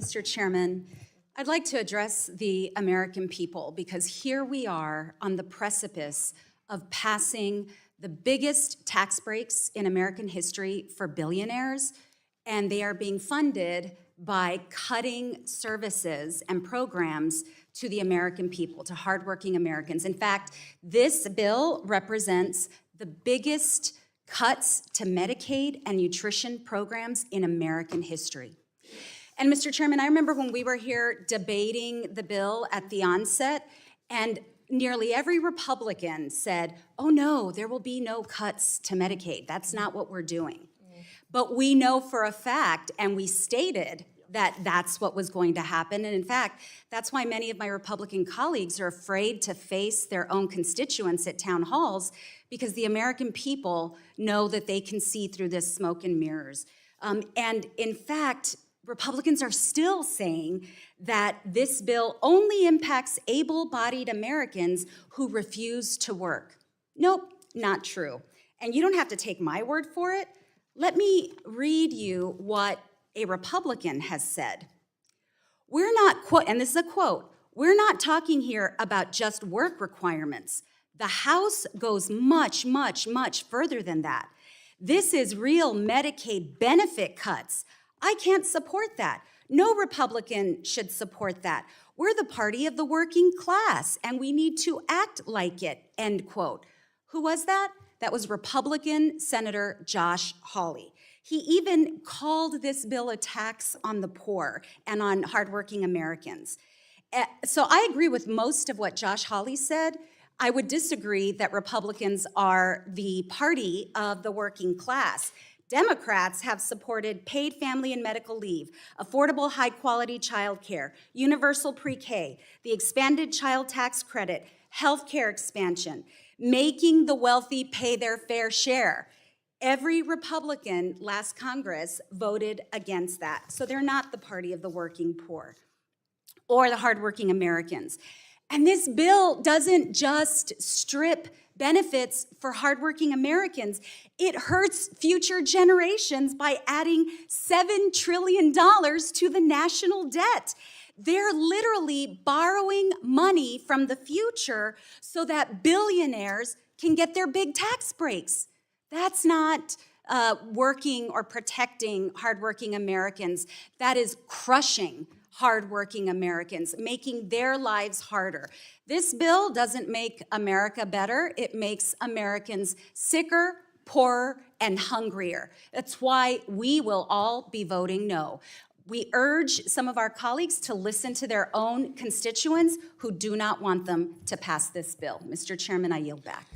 Mr. Chairman. I'd like to address the American people because here we are on the precipice of passing the biggest tax breaks in American history for billionaires, and they are being funded by cutting services and programs to the American people, to hardworking Americans. In fact, this bill represents the biggest cuts to Medicaid and nutrition programs in American history. And Mr. Chairman, I remember when we were here debating the bill at the onset, and nearly every Republican said, oh no, there will be no cuts to Medicaid. That's not what we're doing. But we know for a fact, and we stated that that's what was going to happen. And in fact, that's why many of my Republican colleagues are afraid to face their own constituents at town halls, because the American people know that they can see through this smoke and mirrors. And in fact, Republicans are still saying that this bill only impacts able-bodied Americans who refuse to work. Nope, not true. And you don't have to take my word for it. Let me read you what a Republican has said. We're not, and this is a quote, we're not talking here about just work requirements. The House goes much, much, much further than that. This is real Medicaid benefit cuts. I can't support that. No Republican should support that. We're the party of the working class, and we need to act like it, end quote. Who was that? That was Republican Senator Josh Hawley. He even called this bill a tax on the poor and on hardworking Americans. So I agree with most of what Josh Hawley said. I would disagree that Republicans are the party of the working class. Democrats have supported paid family and medical leave, affordable high-quality child care, universal pre-K, the expanded child tax credit, health care expansion, making the wealthy pay their fair share. Every Republican last Congress voted against that. So they're not the party of the working poor or the hardworking Americans. And this bill doesn't just strip benefits for hardworking Americans. It hurts future generations by adding $7 trillion to the national debt. They're literally borrowing money from the future so that billionaires can get their big tax breaks. That's not working or protecting hardworking Americans. That is crushing hardworking Americans, making their lives harder. This bill doesn't make America better. It makes Americans sicker, poorer, and hungrier. That's why we will all be voting no. We urge some of our colleagues to listen to their own constituents who do not want them to pass this bill. Mr. Chairman, I yield back.